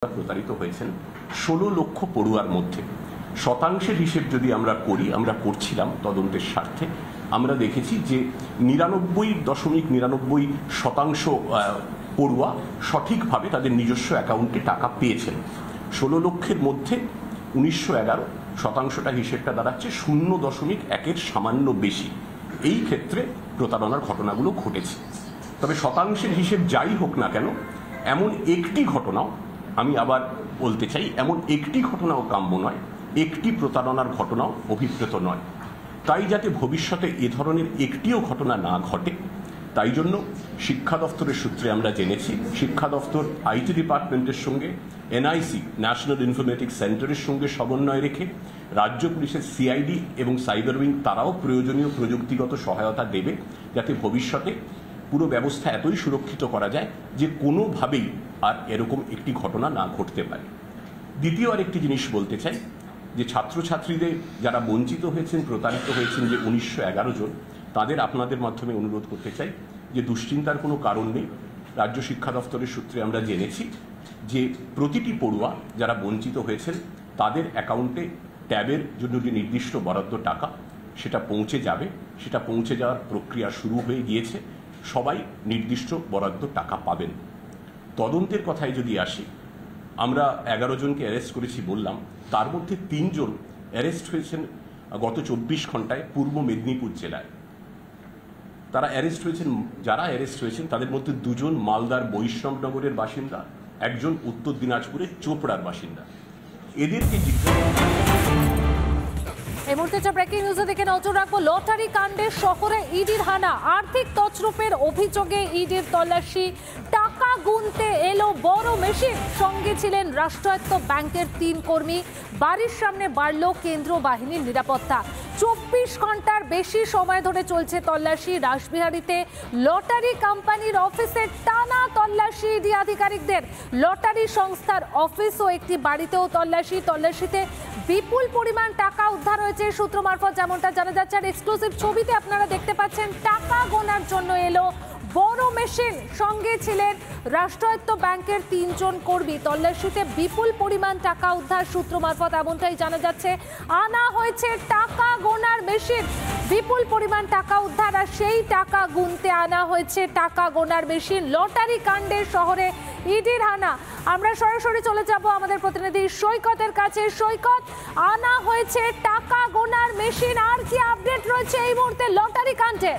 প্রতারিত হয়েছেন ১৬ লক্ষ পড়ুয়ার মধ্যে। শতাংশের হিসেব যদি আমরা করি, আমরা করছিলাম তদন্তের স্বার্থে, আমরা দেখেছি যে ৯৯.৯৯% পড়ুয়া সঠিকভাবে তাদের নিজস্ব অ্যাকাউন্টে টাকা পেয়েছেন। ১৬ লক্ষের মধ্যে ১৯১১%, হিসেবটা দাঁড়াচ্ছে ০.১-এর সামান্য বেশি। এই ক্ষেত্রে প্রতারণার ঘটনাগুলো ঘটেছে। তবে শতাংশের হিসেব যাই হোক না কেন, এমন একটি ঘটনাও, আমি আবার বলতে চাই, এমন একটি ঘটনাও কাম্য নয়, একটি প্রতারণার ঘটনাও অভিপ্রেত নয়। তাই যাতে ভবিষ্যতে এ ধরনের একটিও ঘটনা না ঘটে, তাই জন্য শিক্ষা দফতরের সূত্রে আমরা জেনেছি, শিক্ষা দফতর আইটি ডিপার্টমেন্টের সঙ্গে এনআইসি, ন্যাশনাল ইনফরমেটিক্স সেন্টারের সঙ্গে সমন্বয় রেখে রাজ্য পুলিশের সিআইডি এবং সাইবার উইং তারাও প্রয়োজনীয় প্রযুক্তিগত সহায়তা দেবে, যাতে ভবিষ্যতে পুরো ব্যবস্থা এতই সুরক্ষিত করা যায় যে কোনোভাবেই আর এরকম একটি ঘটনা না ঘটতে পারে। দ্বিতীয় আরেকটি জিনিস বলতে চাই যে ছাত্রছাত্রীদের যারা বঞ্চিত হয়েছেন, প্রতারিত হয়েছেন, যে ১৯১১ জন, তাদের আপনাদের মাধ্যমে অনুরোধ করতে চাই যে দুশ্চিন্তার কোনো কারণ নেই। রাজ্য শিক্ষা দফতরের সূত্রে আমরা জেনেছি যে প্রতিটি পড়ুয়া যারা বঞ্চিত হয়েছেন তাদের অ্যাকাউন্টে ট্যাবের জন্য যে নির্দিষ্ট বরাদ্দ টাকা, সেটা পৌঁছে যাবে। সেটা পৌঁছে যাওয়ার প্রক্রিয়া শুরু হয়ে গিয়েছে। সবাই নির্দিষ্ট বরাদ্দ টাকা পাবেন। তদন্তের কথায় যদি আসি, আমরা ১১ জনকে অ্যারেস্ট করেছি বললাম, তার মধ্যে ৩ জন অ্যারেস্ট হয়েছেন গত ২৪ ঘন্টায় পূর্ব মেদিনীপুর জেলায়। তারা অ্যারেস্ট হয়েছেন, যারা অ্যারেস্ট হয়েছেন তাদের মধ্যে ২ জন মালদার বৈষ্ণবনগরের বাসিন্দা, একজন উত্তর দিনাজপুরের চোপড়ার বাসিন্দা। এদেরকে এই মুহূর্তে ব্রেকিং নিউজে দেখে নজর রাখবো। লটারি কাণ্ডে শহরে ইডির হানা, আর্থিক তছরূপের অভিযোগে ইডির তল্লাশি। টাকা গুনতে এলো বড় মেশিন, সঙ্গে ছিলেন রাষ্ট্রায়ত্ত ব্যাংকের ৩ কর্মী। বাড়ির সামনে বাড়ল কেন্দ্র বাহিনীর নিরাপত্তা। ২৪ ঘন্টার বেশি সময় ধরে চলছে তল্লাশি। রাসবিহারীতে লটারি কোম্পানির অফিসে টানা তল্লাশি ইডি আধিকারিকদের। লটারি সংস্থার অফিস ও একটি বাড়িতেও তল্লাশিতে বিপুল পরিমাণ টাকা উদ্ধার হয়েছে সূত্র মারফত, যেমনটা জানা যাচ্ছে। আর এক্সক্লুসিভ ছবিতে আপনারা দেখতে পাচ্ছেন টাকা গোনার জন্য এলো বড় মেশিন, সঙ্গে ছিলেন রাষ্ট্রায়ত্ত ব্যাংকের ৩ জন কর্মী। তল্লাশিতে বিপুল পরিমাণ টাকা উদ্ধার সূত্র মারফত, এমনটাই জানা যাচ্ছে। আনা হয়েছে টাকা গোনার মেশিন, বিপুল পরিমাণ টাকা উদ্ধার, আর সেই টাকা গুনতে আনা হয়েছে টাকা গোনার মেশিন। লটারি কাণ্ডের শহরে ইডির হানা। আমরা সরাসরি চলে যাব আমাদের প্রতিনিধি সৈকতের কাছে। সৈকত, আনা হয়েছে টাকা গোনার মেশিন, আর কি আপডেট রয়েছে এই মুহূর্তে লটারি কাণ্ডে?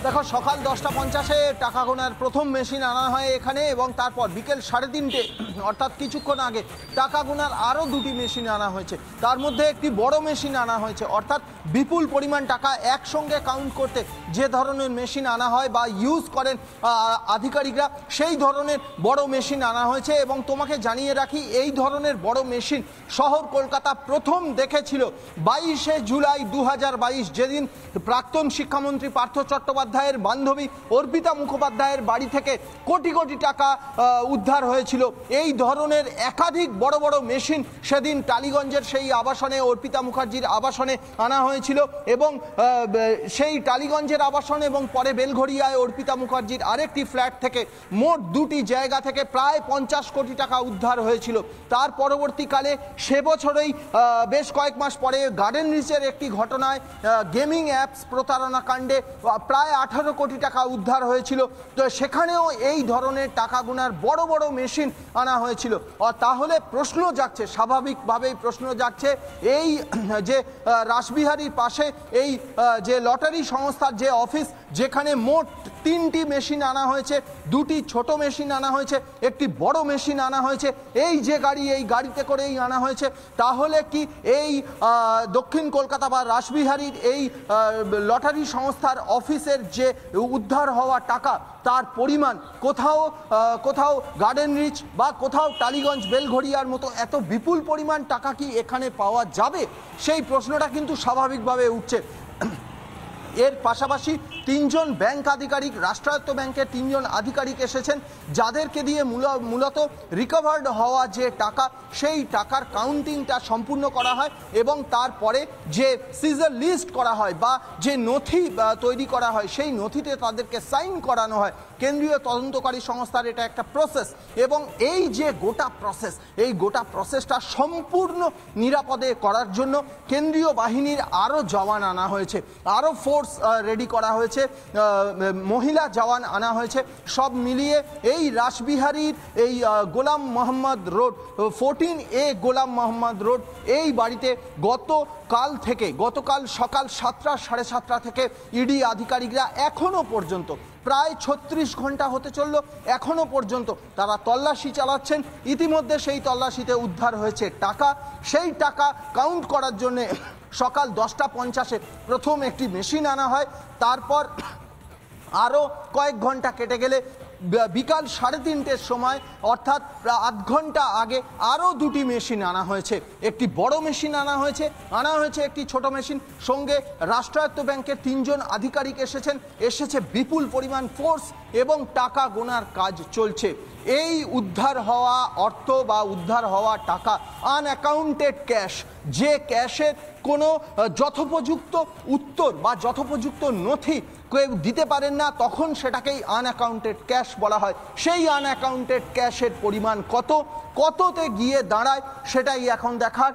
দেখো, সকাল 10:50-এ টাকা গোনার প্রথম মেশিন আনা হয় এখানে, এবং তারপর বিকেল 3:30 অর্থাৎ কিছুক্ষণ আগে টাকা গোনার আরও 2টি মেশিন আনা হয়েছে। তার মধ্যে একটি বড় মেশিন আনা হয়েছে, অর্থাৎ বিপুল পরিমাণ টাকা একসঙ্গে কাউন্ট করতে যে ধরনের মেশিন আনা হয় বা ইউজ করেন আধিকারিকরা, সেই ধরনের বড় মেশিন আনা হয়েছে। এবং তোমাকে জানিয়ে রাখি, এই ধরনের বড় মেশিন শহর কলকাতা প্রথম দেখেছিল 22শে জুলাই 2022, যেদিন প্রাক্তন শিক্ষামন্ত্রী পার্থ চট্টোপাধ্যায়ের বান্ধবী অর্পিতা মুখোপাধ্যায়ের বাড়ি থেকে কোটি কোটি টাকা উদ্ধার হয়েছিল। এই ধরনের একাধিক বড় বড় মেশিন সেদিন টালিগঞ্জের সেই আবাসনে, অর্পিতা মুখার্জির আবাসনে আনা হয়েছিল, এবং সেই টালিগঞ্জের আবাসন এবং পরে বেলঘড়িয়ায় অর্পিতা মুখার্জির আরেকটি ফ্ল্যাট থেকে মোট 2টি জায়গা থেকে প্রায় 50 কোটি টাকা উদ্ধার হয়েছিল। তার পরবর্তীকালে সে বছরেই বেশ কয়েক মাস পরে গার্ডেন রিচের একটি ঘটনায় গেমিং অ্যাপস প্রতারণা কাণ্ডে প্রায় 18 কোটি টাকা উদ্ধার হয়েছিল। তো সেখানেও এই ধরনের টাকা গোনার বড় বড় মেশিন আনা হয়েছিল। তাহলে প্রশ্ন জাগছে, স্বাভাবিকভাবেই প্রশ্ন জাগছে, এই যে রাসবিহারীর পাশে এই যে লটারি সংস্থার যে অফিস, যেখানে মোট 3টি মেশিন আনা হয়েছে, 2টি ছোট মেশিন আনা হয়েছে, একটি বড় মেশিন আনা হয়েছে, এই যে গাড়ি, এই গাড়িতে করেই আনা হয়েছে, তাহলে কি এই দক্ষিণ কলকাতা বা রাসবিহারীর এই লটারি সংস্থার অফিসের যে উদ্ধার হওয়া টাকা, তার পরিমাণ কোথাও গার্ডেন রিচ বা কোথাও টালিগঞ্জ বেলঘড়িয়ার মতো এত বিপুল পরিমাণ টাকা কি এখানে পাওয়া যাবে? সেই প্রশ্নটা কিন্তু স্বাভাবিকভাবে উঠছে। এর পাশাপাশি তিনজন ব্যাংক আধিকারিক, রাষ্ট্রায়ত্ত ব্যাংকের তিনজন আধিকারিক এসেছেন, যাদেরকে দিয়ে মূলত রিকভার্ড হওয়া যে টাকা, সেই টাকার কাউন্টিংটা সম্পূর্ণ করা হয় এবং তারপরে যে সিজার লিস্ট করা হয় বা যে নথি তৈরি করা হয়, সেই নথিতে তাদেরকে সাইন করানো হয়। কেন্দ্রীয় তদন্তকারী সংস্থার এটা একটা প্রসেস এবং এই যে গোটা প্রসেস, এই গোটা প্রসেসটা সম্পূর্ণ নিরাপদে করার জন্য কেন্দ্রীয় বাহিনীর আরও জওয়ান আনা হয়েছে, আরও ফোর্স রেডি করা হয়েছে, মহিলা জওয়ান আনা হয়েছে। সব মিলিয়ে এই রাসবিহারীর এই গোলাম মোহাম্মদ রোড 14A গোলাম মোহাম্মদ রোড, এই বাড়িতে গতকাল সকাল 7টা সাড়ে 7টা থেকে ইডি আধিকারিকরা এখনো পর্যন্ত প্রায় 36 ঘন্টা হতে চলল, এখনো পর্যন্ত তারা তল্লাশি চালাচ্ছেন। ইতিমধ্যে সেই তল্লাশিতে উদ্ধার হয়েছে টাকা। সেই টাকা কাউন্ট করার জন্য সকাল 10:50 প্রথম একটি মেশিন আনা হয়। তারপর আরও কয়েক ঘন্টা কেটে গেলে বিকাল 3:30-র সময়, অর্থাৎ আধ ঘন্টা আগে, আরও দুটি মেশিন আনা হয়েছে। একটি বড় মেশিন আনা হয়েছে একটি ছোট মেশিন। সঙ্গে রাষ্ট্রায়ত্ত ব্যাংকের তিনজন আধিকারিক এসেছে বিপুল পরিমাণ ফোর্স এবং টাকা গোনার কাজ চলছে। এই উদ্ধার হওয়া অর্থ বা উদ্ধার হওয়া টাকা আনঅ্যাকাউন্টেড ক্যাশ, যে ক্যাশের কোনো যথোপযুক্ত উত্তর বা যথোপযুক্ত নথি কেউ দিতে পারেন না, তখন সেটাকেই আনঅ্যাকাউন্টেড ক্যাশ বলা হয়। সেই আনঅ্যাকাউন্টেড ক্যাশের পরিমাণ কততে গিয়ে দাঁড়ায় সেটাই এখন দেখার।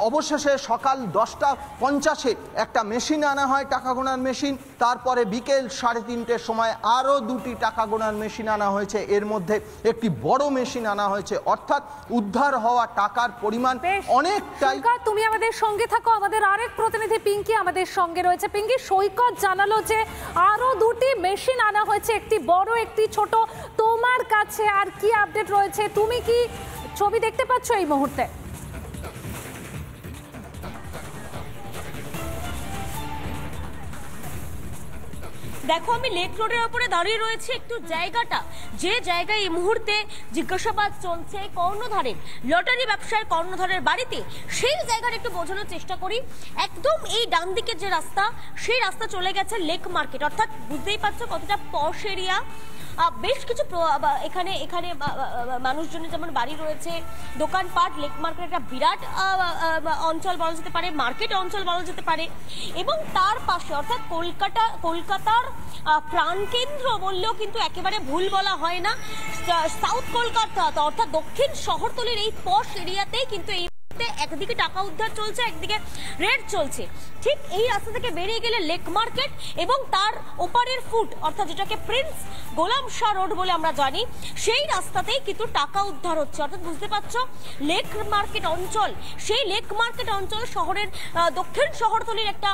অবশেষে সকাল 10:50 একটা মেশিন আনা হয়, টাকা গোনার মেশিন। তারপরে বিকেল 3:30-র সময় আরও দুটি টাকা গোনার মেশিন আনা হয়েছে, এর মধ্যে একটি বড় মেশিন আনা হয়েছে। অর্থাৎ উদ্ধার হওয়া টাকার পরিমাণ অনেকটাই। তুমি আমাদের সঙ্গে থাকো, আমাদের আরেক প্রতিনিধি পিঙ্কি আমাদের সঙ্গে রয়েছে। পিঙ্কি, সৈকত জানালো যে আরও দুটি মেশিন আনা হয়েছে, একটি বড় একটি ছোট। তোমার কাছে আর কি আপডেট রয়েছে? তুমি কি ছবি দেখতে পাচ্ছ এই মুহূর্তে? দেখো, আমি লেক রোডের উপরে দাঁড়িয়ে রয়েছি। একটু জায়গাটা, যে জায়গায় এই মুহূর্তে জিজ্ঞাসাবাদ চলছে কর্ণধারের, লটারি ব্যবসায়ী কর্ণধারের বাড়িতে, সেই জায়গাটা একটু বোঝানোর চেষ্টা করি। একদম এই ডান দিকের যে রাস্তা, সেই রাস্তা চলে গেছে লেক মার্কেট, অর্থাৎ বুঝতেই পারছো কতটা পশ এরিয়া। বেশ কিছু এখানে মানুষজনের যেমন বাড়ি রয়েছে, দোকানপাট। লেক মার্কেট একটা বিরাট অঞ্চল বলা যেতে পারে, মার্কেট অঞ্চল বলা যেতে পারে। এবং তার পাশে, অর্থাৎ কলকাতার প্রাণকেন্দ্র বললেও কিন্তু একেবারে ভুল বলা হয় না, সাউথ কলকাতা অর্থাৎ দক্ষিণ শহরতলির এই পশ এরিয়াতেই কিন্তু এই একদিকে টাকা উদ্ধার চলছে, একদিকে রেড চলছে। ঠিক এই রাস্তা থেকে বেরিয়ে গেলে লেক মার্কেট এবং তার ওপারের ফুট, অর্থাৎ যেটাকে প্রিন্স গোলাম শাহ রোড বলে আমরা জানি, সেই রাস্তাতেই কিন্তু টাকা উদ্ধার হচ্ছে। অর্থাৎ বুঝতে পারছো, লেক মার্কেট অঞ্চল, সেই লেক মার্কেট অঞ্চল শহরের দক্ষিণ শহরতলির একটা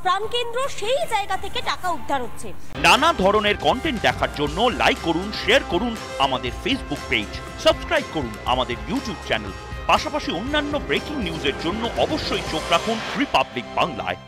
প্রাণকেন্দ্র, সেই জায়গা থেকে টাকা উদ্ধার হচ্ছে। নানা ধরনের কন্টেন্ট দেখার জন্য লাইক করুন, শেয়ার করুন আমাদের ফেসবুক পেজ, সাবস্ক্রাইব করুন আমাদের ইউটিউব চ্যানেল। পাশাপাশি অন্যান্য ব্রেকিং নিউজের জন্য অবশ্যই চোখ রাখুন রিপাবলিক বাংলায়।